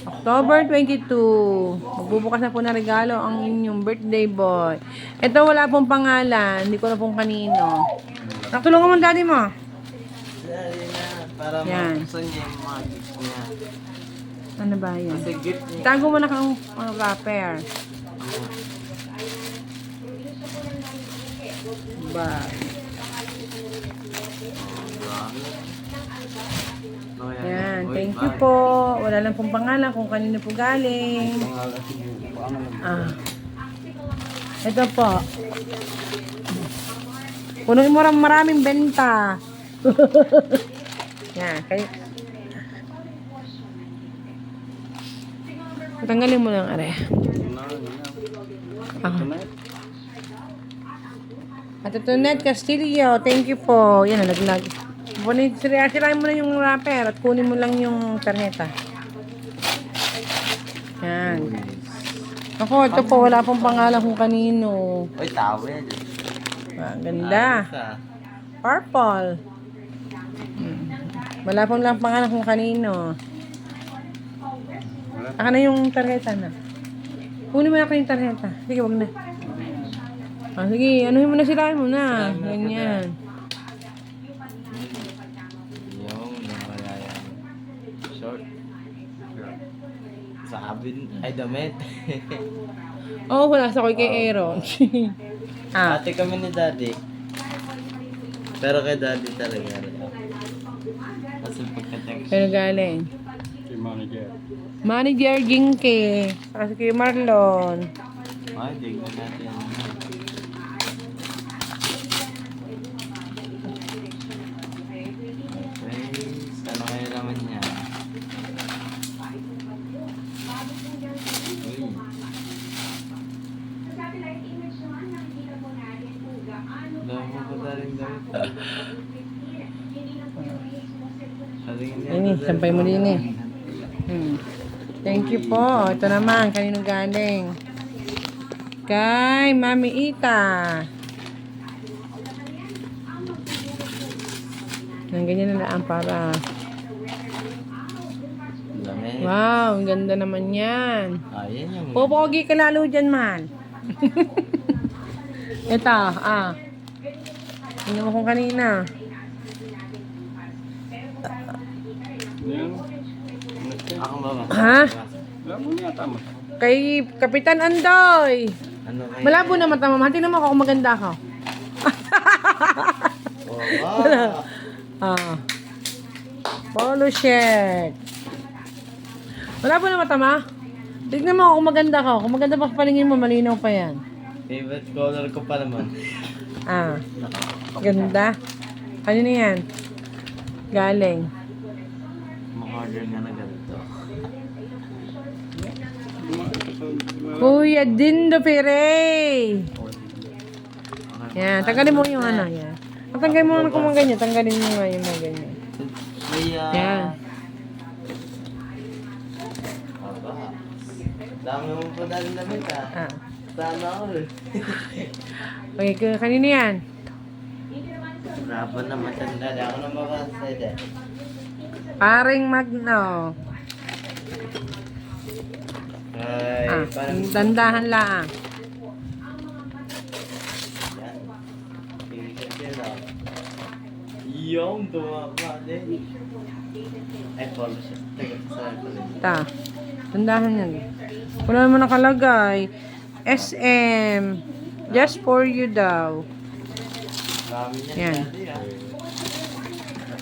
October 22. Magbubukas na po ng regalo ang inyong birthday boy. Ito wala pong pangalan. Hindi ko na pong kanino. Natulungan mo ang daddy mo. Dali na, para Yan. mabuksan niya yung mga gift niya. Ano ba yan? Kasi gift niya. Itago mo na kang wrapper. Bag. Yan. Thank you po. Wala lang pong pangalan kung kanino po galing. Ah. Ito po. Punuin mo rin maraming benta. Yan. Kayo. Tanggalin mo lang, are. Ah. At ito, Ned Castillo. Thank you po. Yan, nalaglag. Sirain mo na yung wrapper at kunin mo lang yung tarjeta. Yan. Ako, ito po. Wala pong pangalan kung kanino. Uy, towel. Ah, ganda. Purple. Wala pong lang pangalan kung kanino. Aka na yung tarjeta na. Kunin mo na ako yung tarjeta. Sige, wag na. Ah, sige, anuhin mo na sila mo na. Ganyan. Yung nawala yan. Short. Sabin. Ay, damit. Oh, wala sa koy kay Aaron. Ah, Ate kami ni Daddy. Pero kay Daddy talaga. Kasi pagka-text. pero galing. Si manager. Manager Ginke. Saka si Kuya Marlon. Ay, tignan natin. Okay. Ano kaya naman niya? Uy. Dami ko pa rin damit. Ini, sampay mo din eh. Thank you po. Ito naman, kanino galing? Kay Mami Ita. Nang ganyan na lang para. Damit. Wow, ang ganda naman yan. Ayan yung... Popogi ka lalo dyan, man. Ito, ah. Tingnan mo kung kanina. Ako ba? Ha? Alam mo niya, tama. Kay Kapitan Andoy. Ano kaya? Malabo na mata mo. Tingnan mo ako kung maganda ako. Oh, wow. Ah. Polo shirt. Malabo na mata ma. Tignan mo kung maganda ka. Kung maganda pa palingin mo, malinaw pa yan. Favorite color ko pa naman. Ah. Ganda. Ano na yan? Galing. Mag-order nga na ganito. Kuya Dindo Pere. Yan. Tanggalin mo yung ano. Yan. Tanggalin mo kung mga ganyan. Tanggalin mo nga yung mga ganyan. May, Yan. aba. Dami mo pa dali damit ah. Ah. Sana ako eh. Okay, kanino yan? Bravo na matanda. Ako na makasay eh. Paring Magno. Ay, Ah, parang... dandahan lang. Yan. Tingnan din ah. Yung tumama din. Ay, polo siya. Taga sa pala. Ta. Dandahan yan. Wala naman nakalagay. SM. Just for you daw. Dami niyan. Yan. Daddy, ah.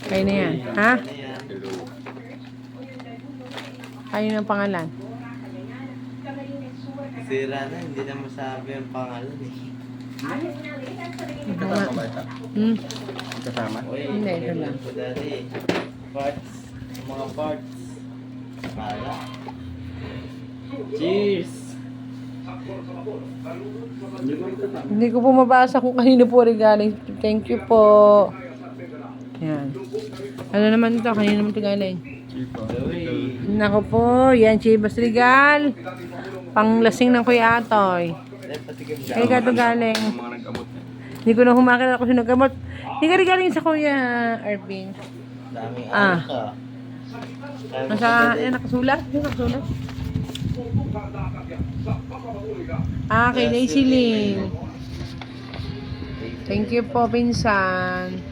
Kayo na yan. Ha? Ano yan? Kayo ng pangalan. Sira na, hindi na masabi ang pangalan eh. Kasama ba ito? Hmm? Kasama? Uy, Hindi, ito lang. po dati. Parts. Mga parts. Pala. Cheers! Hindi ko po mabasa kung kanino po regaling. Thank you po. Yan. Ano naman ito? Kanino naman ito galing? Uy. Nako po. Yan, Chivas Regal. Panglasing ng Kuya Atoy. Kaya ka ito galing. Hindi ko na humakil ako sa nagkamot. Hindi ka rin galing sa Kuya Arvin. Daming Ah. ano ka. Nasa, ayan, nakasulat. Yung nakasulat. Ah, kay Daisy Ling. Thank you po, pinsan.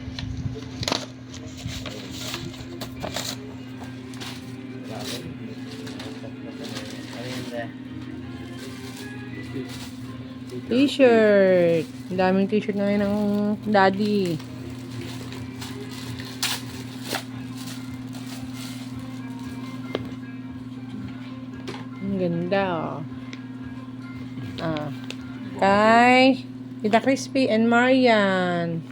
T-shirt. Ang daming t-shirt ngayon ng daddy. Ang ganda, oh. Ah. Kay Tita Crispy and Marian.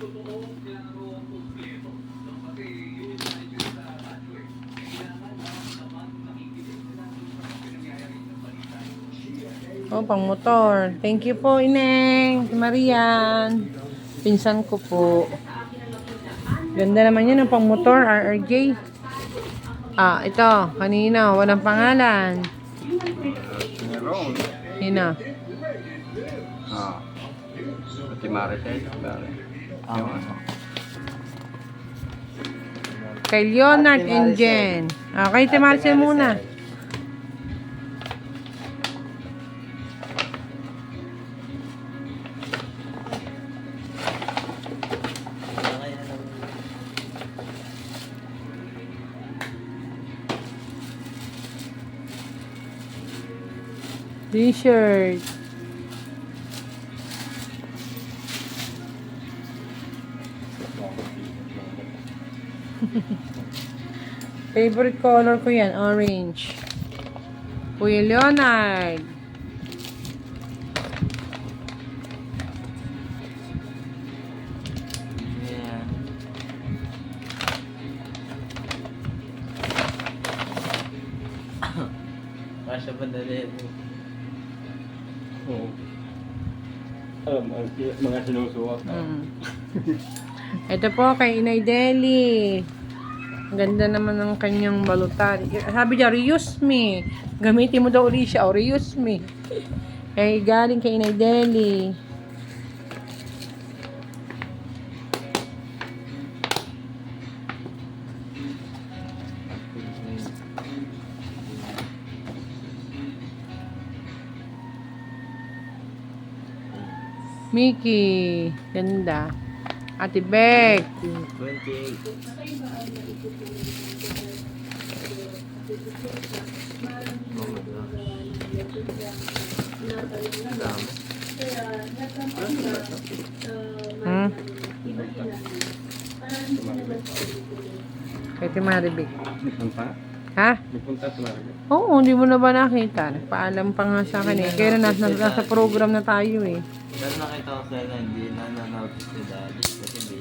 Oh, pang motor. Thank you po, Ineng. Marian. Pinsan ko po. Ganda naman yun ang pang motor, RRJ. Ah, ito. Kanina, walang pangalan. Meron. Hina. Ah. Pati Maricel. Kay Leonard and Jen. Ah, kay Marcel muna. T-shirt. Favorite color ko yan, orange. Kuya Leonard. Yeah. Kasya ba dali? Oo. Alam, mga sinusuot. Ito po kay Inay Deli. Ang ganda naman ng kanyang balutan. Sabi niya, reuse me. Gamitin mo daw ulit siya. O, reuse me. Kay galing kay Inay Deli. Mickey. Ganda. Ate Beck. 28. Oh my gosh. Hmm? Kay Timaribik. Nagpunta? Ha? Nagpunta sa Maricel. Oo, hindi mo na ba nakita? Nagpaalam pa nga sa akin eh. Kaya nasa program na tayo eh. Pero nakita ko sa'yo na hindi na na-notice ni Daddy kasi busy.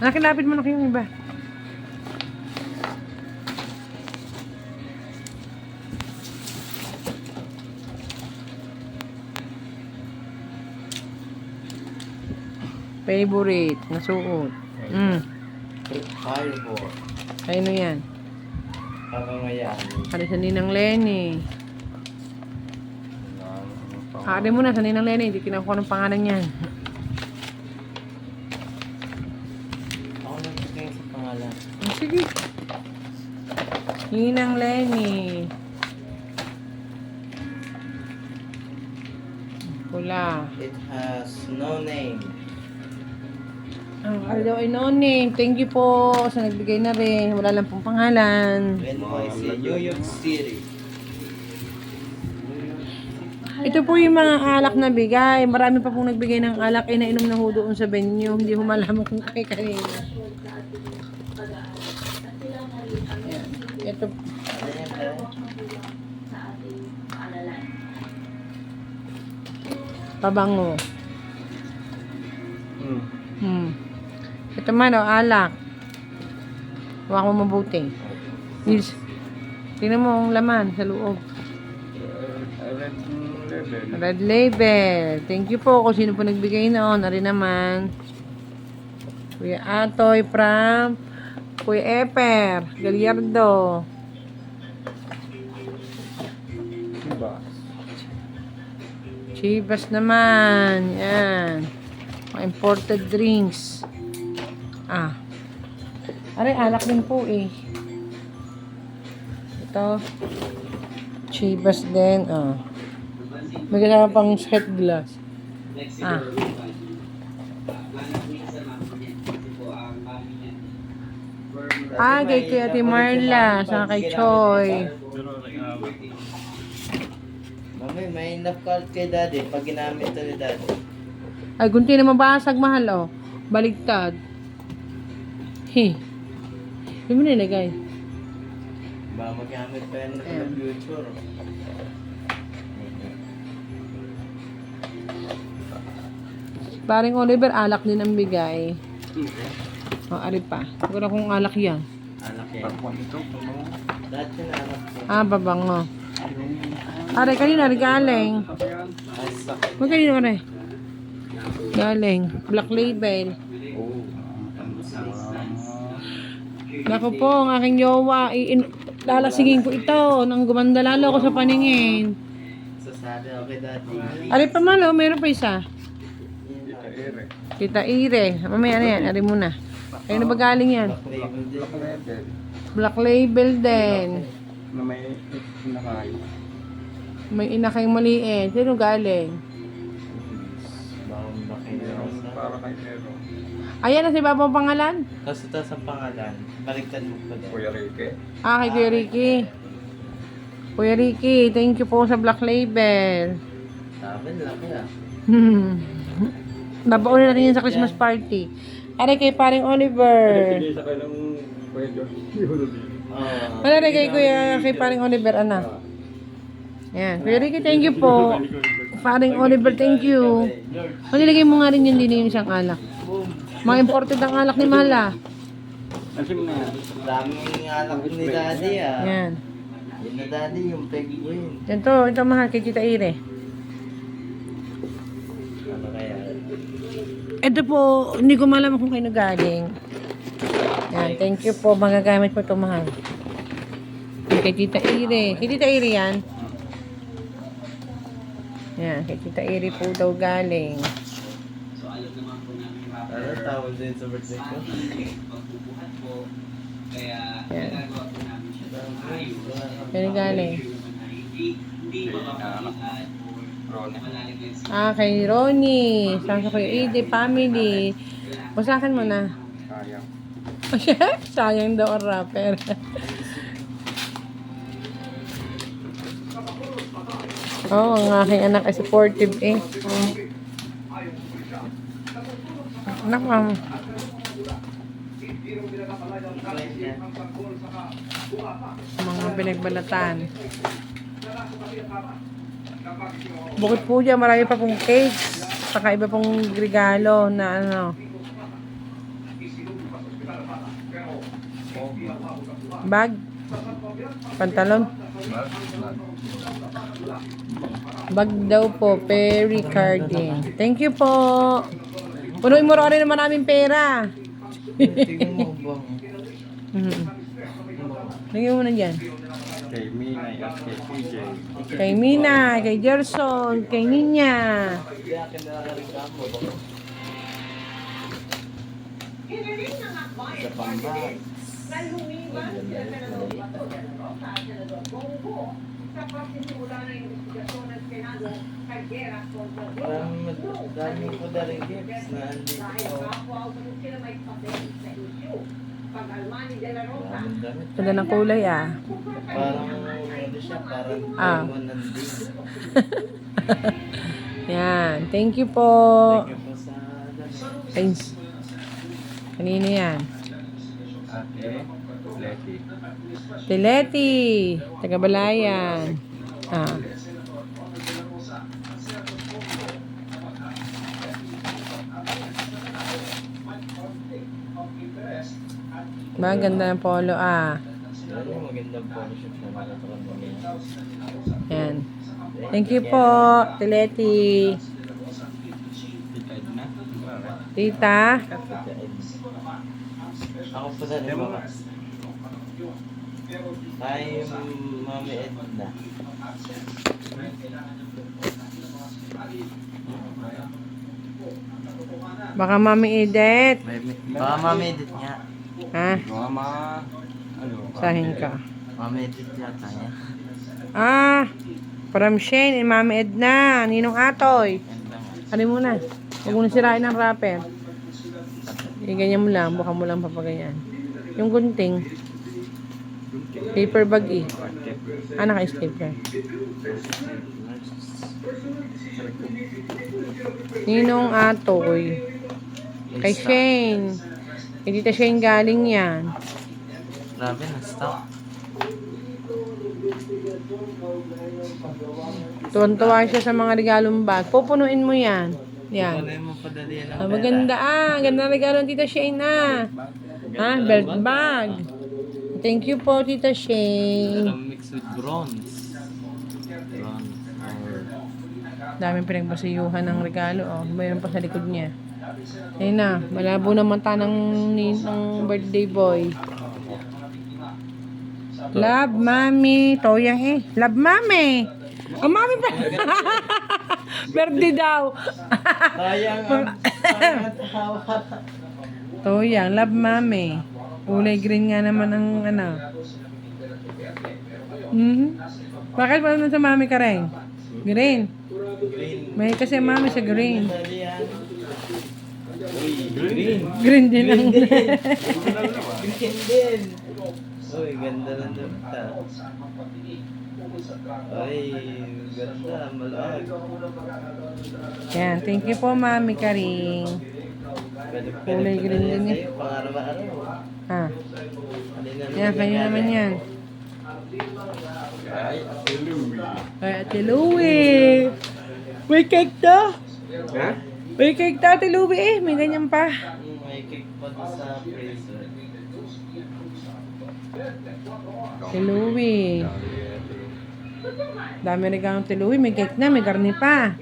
Nakilapit mo na kayong iba. Favorite na suot. Fireball. Ayun na yan. Kakangayaan. Kali sa Ninang Lenny. Kali mo na sa Ninang Lenny. Hindi kinakuha ng pangalan yan. Ako lang kayo sa pangalan. Oh, sige. Ninang Lenny. Pula. It has no name. Ang daw ay name. Thank you po sa nagbigay na rin. Wala lang pong pangalan. NYC, New York City. Ito po yung mga alak na bigay. Marami pa pong nagbigay ng alak. Inainom na ho doon sa venue. Hindi ho malaman kung kay kanina. Ayan. Ito. Ano yan tayo? Pabango. Ito man, oh, alak. Huwag mo mabuti. Yes. Tingnan mo ang laman sa loob. Red Label. Red Label. Thank you po kung sino po nagbigay noon. Ari naman. Kuya Atoy from Kuya Eper Gallardo. Diba? Chivas naman. Yan. Mga imported drinks. Ah. Aray, alak din po eh. Ito. Chivas din. Oh. May kasama pang shot glass. Ah. Ah, kay Kuya Ate Marla. Saka kay Choy. Mami, may enough card kay daddy pag ginamit ito ni daddy. Ay, gunti na mabasag, mahal, oh. Baligtad. Hindi mo nilagay. Baka magamit pa yan sa future. Paring Oliver, alak din ang bigay. O, ari pa. Siguro kung alak yan. Anak yan. Parang ito. Dati na anak ko. Ah, babango. Ari, kanina, galing. Ay, sakit. Huwag kanina, ari. Galing. Black Label. Oo. Naku po, ang aking jowa. Lalasigin ko ito. Nang gumanda lalo ako sa paningin. Sasali ako kay daddy. Ari pa malo, meron pa isa. Kita ere. Tita Ire. Mamaya na yan, ari muna. Kayo na ba galing yan? Label din. Level. Black Label din. Na may nakayo. May ina kayong maliit. Sino galing? Bawang makinig sa. Para kay Ero. Ayan na si Baba ang pangalan. Tapos ito sa pangalan. Baliktad mo pa din. Kuya Ricky. Ah, kay Kuya Ricky. Kuya Ricky, thank you po sa Black Label. Sabi, laki ah. Babaon na rin yan sa Christmas party. Ari kay paring Oliver. Hindi sa kailang Kuya George. Oh. Wala rin kay paring Oliver, ana. Yan. Kuya Ricky, thank you po. Paring Oliver, thank you. Manilagay mo nga rin yun din yung isang alak. Boom. Mga imported ang alak ni Mahala. Asim na yan. Daming anak ni daddy ah. Yan. Yun na daddy, yung penguin. Yan to, ito mahal kay Tita Ire. Ano kaya? Ito po, hindi ko malaman kung kayo nagaling. Yan, thank you po. Magagamit po ito mahal. Kay Tita Ire. Kay Tita Ire yan. Yan, kay Tita Ire po daw galing. Ano tawag din sa birthday ko? Yan. Kaya galing. Ron. Ah, kay Ronnie. Saan sa kayo? Ide, family. Basakan mo na. Sayang. Sayang daw ang rapper. Oh, ang aking anak ay supportive eh. Anak mo. Mga pinagbalatan. Bukod po dyan, marami pa pong cakes. Saka iba pong regalo na ano. Bag. Pantalon. Bag daw po. Perry Carding. Thank you po. Punuin mo rin naman namin pera. Tingnan mo bang. Lagyan mo na dyan. Kay Minay at kay PJ. Kay Mina, kay Gerson, kay Ninya. Kaya kinakareklamo ba? Sa pambag. Parang dami ko na rin gifts na andito. Daming damit. Ganda ng kulay ah. Parang ano siya, parang Ah. diamond and din. Yan. Thank you po. Thank you po sa damit. Thanks. Kanino yan? Ate Letty. Tileti. Tagabalayan. Ah. Maganda ng polo ah. Ano, magandang photo shoot na nakatakan mo ngayon. Yan. Thank you po, Tileti. Tita Edna. Tita. Ako po na rin mga. Hi, Mami Edna. Baka Mami Edith. Baka Mami Edith nga. Ha? Mama. Ano? Sahin ka. Mametit yata yan. Ah, from Shane and Mami Edna. Ninong Atoy. Ganda nga. Ano muna? Huwag mo na sirain ng wrapper. Ganyan mo lang. Buka mo lang papaganyan. Yung gunting. Paper bag eh. Ah, naka-stapler. Ninong Atoy. Kay Shane. Kay Tita Shane galing yan. Grabe, na-stop. Tuwan-tuwa siya sa mga regalong bag. Pupunuin mo yan. Yan. Wala mo padali yan ng Ah, maganda Ganda ng regalo ng Tita Shane Ha? Belt bag. Thank you po, Tita Shane. Pero mixed with bronze. Bronze. Daming pinagbasayuhan ng regalo. Oh, mayroon pa sa likod niya. Ayun na. Malabo na mata ng birthday boy. Love, Mami. Toyang eh. Love, Mami. Ang Mami pa. Birthday daw. Sayang ang tawa. Toyang. Love, Mami. Kulay green nga naman ang ano. Bakit ba naman sa Mami ka rin? Green. Green. May kasi Mami sa green. Dali yan. Uy, green. Green din ang... Green din. Uy, ganda ng damit ah. Uy, ganda. Malag. Yan. Thank you po, Mami Karing. Kulay green din yan. Pang-araw-araw. Ha? Kanina Yan, kayo naman yan. Ay, Ate Louie. Ay, Ate Louie. May cake daw. Ha? May cake daw, Ate Louie eh. May ganyan pa. May cake pa doon sa freezer. Ate Louie. Dami regalo ng Ate Louie. May cake na, may garni pa.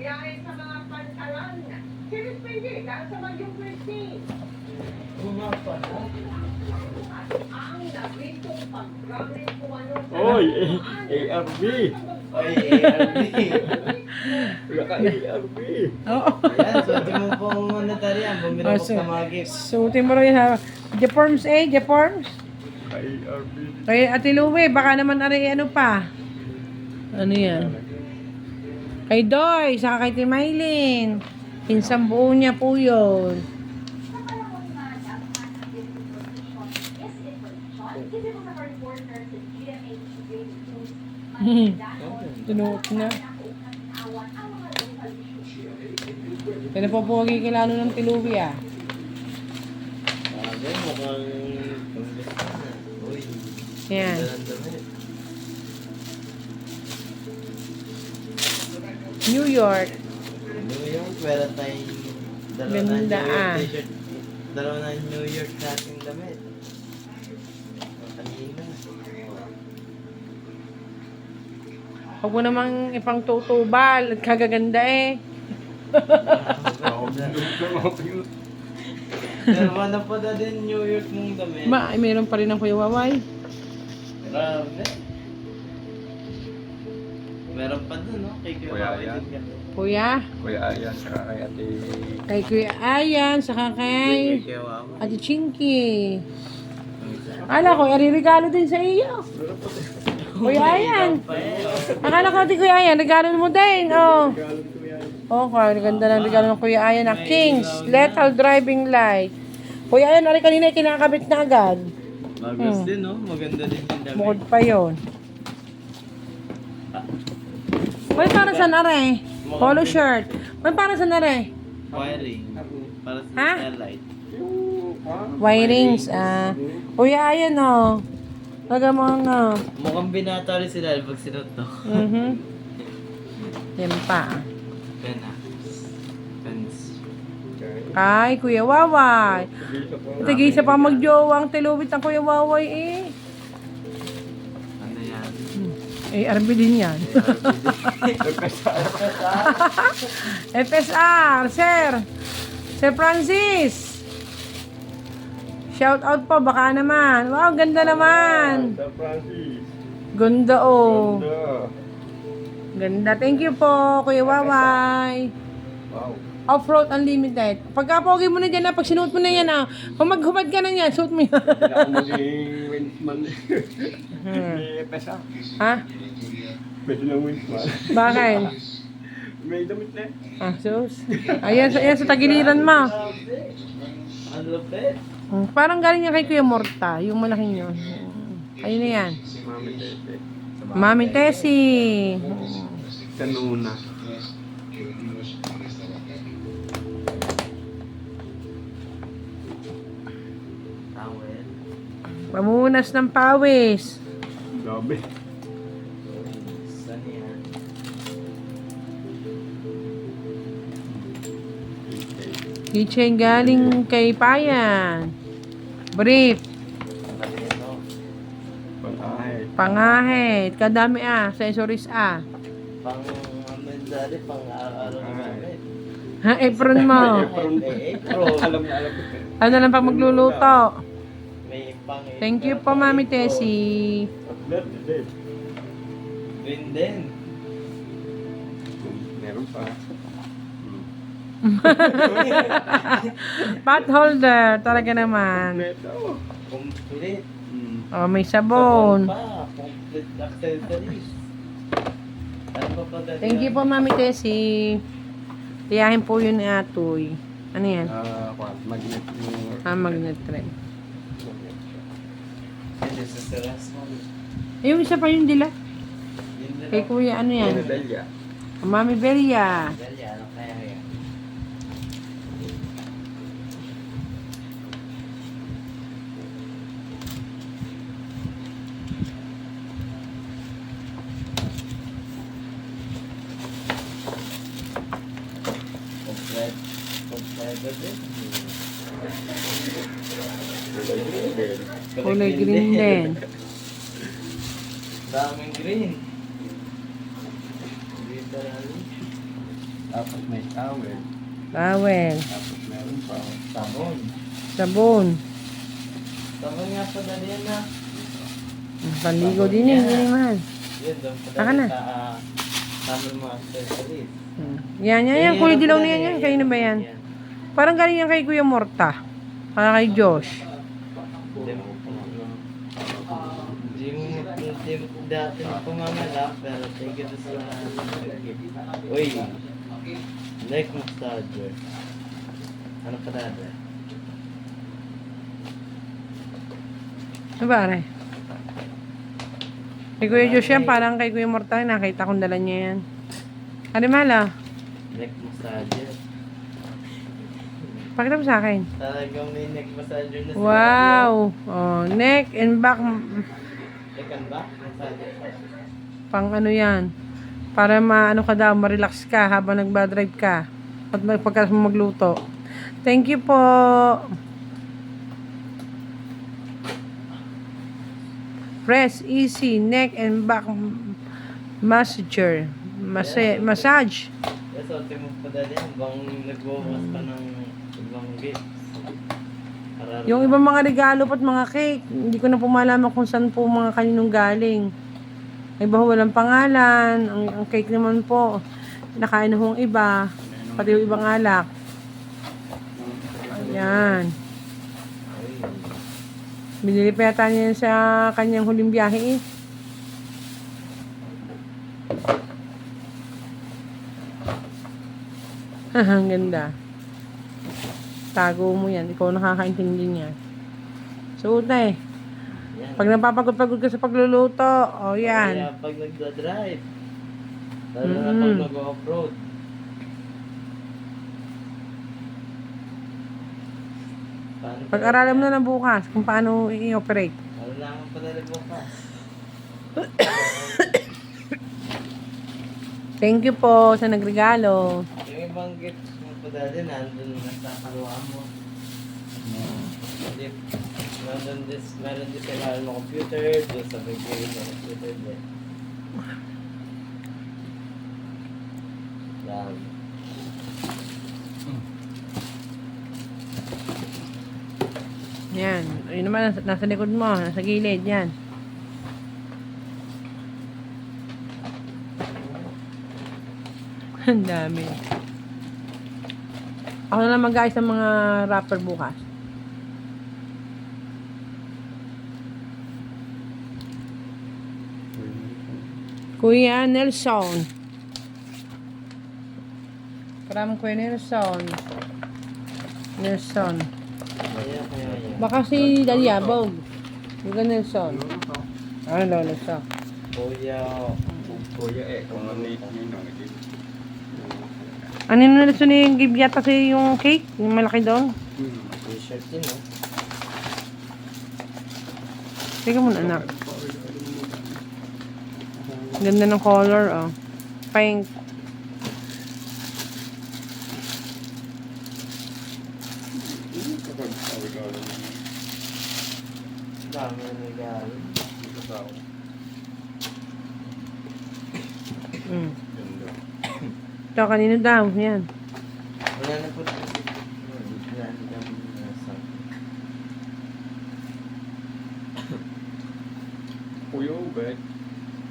Oy, ARB. Oy, ARB. Wala ka ARB. Oo. Yan, suotin mo pong monetary yan. Bumili Oh, mo sa mga gift. suotin mo rin ha. Jeforms eh, Jeforms. ARB. Kaya Ate Louie, baka naman aray ano pa. Ano yan? Kay Doy, saka kay Timaylin. Pinsang buo niya po yun. Tinuot na. Kaya po pogi kilalo ng Tiluwi ah. Bagay, mukhang panggusto na. Uy, Yan. ganda ng damit. New York. New York, meron tayong dalawa na Ganda, New York ah. t-shirt. Dalawa na New York nating damit. Kanina. Huwag mo namang ipang tutubal at kagaganda eh. Dalawa na pa na din New York mong damit. Ay, mayroon pa rin ang Kuya Waway. Grabe. Meron pa dun, no? Kay Kuya Kuya Waway Ayan. din ka. Kuya, Kuya Ayan, saka kay Ate... kay Kuya Ayan, saka kay Kuya Waway. Ate Chinky. Akala ko, regalo din sa iyo. Kuya Ayan. Akala ko ati Kuya Ayan, regalo mo din. Oh. Okay, ganda ng regalo ng Kuya Ayan na Kings Lethal Driving Light. Kuya Ayan, ari kanina kinakabit na agad. Bagus din, no? Maganda din yung damit. Bukod pa yon. May para sa nare. Polo shirt. May para sa nare. Wiring. Para sa Ha? light. Wirings. Kuya Ayan oh. Magamang Mukhang binata rin sila pag sinot to. Yan pa. Pen ah. Pens. Ay, Kuya Waway. Tigisa pa magjowa ang tiluwit ng Kuya Waway eh. Ano yan? ARB din yan. FSR, Sir. Sir Francis. Shout out po, baka naman. Wow, ganda naman. Sir Francis. Ganda oh. Ganda. Ganda. Thank you po, Kuya Waway. Wow. Off-road unlimited. Pagka pogi mo na dyan na, pag sinuot mo na yan ah, kung maghubad ka na yan, suot mo yan. Hindi ako maging winsman. May pesa. Ha? Pwede ng winsman. Bakit? May damit na. Ah, sus. Ayan, ayan sa tagiliran mo. Ang lupit. Parang galing yan kay Kuya Morta, yung malaking yun. Ayun na yan. Mami Tete. Mami Tessie. Kanuna. Towel. Pamunas ng pawis. Gabi. Saan yan? Keychain galing kay Payan. Brief. Malino. Pangahit. Pangahit. Kadami ah. Accessories ah. Pang dali, pang araw-araw na gamit. Ha, apron mo. Apron. Alam na alam ko. Ano lang pag magluluto. May pang Thank you po, Mami Tessie. Atlet, din. Green din. Meron pa. Pot holder. Talaga naman. Neto. Complete. Oh, may sabon. Pa. Complete accessories. Ano pa pa dali? Thank you po, Mami Tessie. Tiyahin po yun ni Atoy. Ano yan? Magnet yung... Magnet rin. Hindi sa seras mo. Yung isa pa yung dila. Yun din Kay lang. Kuya, ano yan? Medalya. Mami Belia. Dali, ano kaya yan? Complete. Complete din. Kulay green din. Daming green. Literally. Tapos may towel. Towel. Tapos meron pa. Sabon. Sabon. Sabon nga pa dali yan na. Panligo din eh. Hindi naman. Yun, doon pa Saka na. dali sa tamang mga accessories. Yan, yan, yan. Kulay dilaw na yan. Yan. Kayo na ba yan? Parang galing yan kay Kuya Morta. Para kay Josh. Hindi mo dati na pumamala, pero thank you sa gift. Uy! Neck massager. Ano pa dati? Ano ba, aray? Kay Kuya Josh yan. Parang kay Kuya Morta. Nakita kong dala niya yan. Ano mala? Neck massager. Pakita mo sa akin. Talagang may neck massager na sila. Wow! Oh, neck and back. Tekan ba? Massager pa. Pang ano yan. Para maano ka daw, ma-relax ka habang nagba-drive ka. At pagkatapos mo magluto. Thank you po. Press easy neck and back massager. Massage. Yes, so, mo pa dali yan. Bang nagbubukas pa ng ibang gifts. Yung ibang mga regalo at mga cake, hindi ko na po malaman kung saan po mga kaninong galing. Iba ho, walang pangalan. Ang cake naman po, nakain na ho ang iba. Pati yung ibang alak. Ayan. Binili pa yata niya sa kanyang huling biyahe eh. Ang ganda. Tago mo yan. Ikaw nakakaintindi niya. Suot na eh. Yan. Pag napapagod-pagod ka sa pagluluto, o yan. Kaya pag nagda-drive, lalo na pag nag-off-road, paano pa- Pag-aralan mo na lang bukas kung paano i-operate. Lalo na akong padali bukas. Thank you po sa nagregalo. Yung ibang gifts mo padali, nandun na sa kaluwa mo. Hindi, meron din sa ilalim ng computer, doon sa bigay ng computer din. Yan. Yan. Ayun naman, nasa likod mo, nasa gilid, yan. Ang dami. Ako na lang mag-ayos ng mga wrapper bukas. Kuya Nelson. From Kuya Nelson. Nelson. Kaya. Baka si Dalyabog. Kuya Nelson. Ah, lolo siya. Kuya. Kuya kung ano yun Ano yung Nelson yung give yata kasi yung cake? Yung malaki doon? T-shirt din, no? Sige muna, anak. Ganda ng color, oh. Pink. Dami na regalo. Mm. Ito, kanino daw? Yan. Wala na po. Wala na nasa. Kuya Ubet.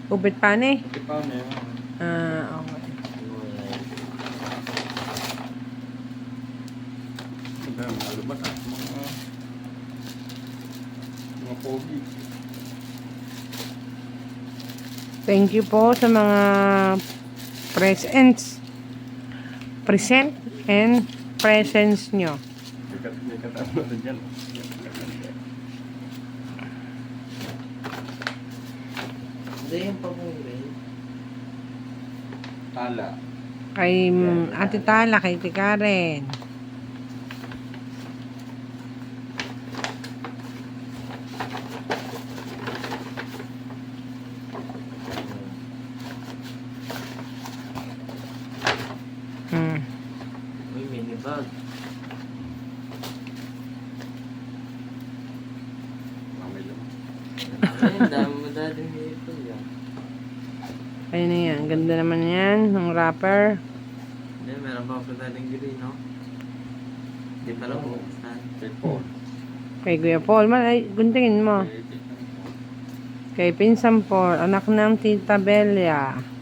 Ubit pane? Ito pa niya. Ah, okay. Mga lubat at mga pogi. Thank you po sa mga presents. Present and presents nyo. May katama na dyan. Hindi yung pag-uwi. Tala. Kay Ate Tala, kay Ate Karen. Hmm. Uy, mini bag. Mamay lang. Ayun, dami mo dati nito yan. Ayun na yan. Ganda naman yan. Ng wrapper. Hindi, meron pa ako dating green, no? Hindi pala buksan. Kay Paul. Kay Kuya Paul. Ay, guntingin mo. Kay Tita. Kay Pinsan Paul. Anak ng Tita Belia.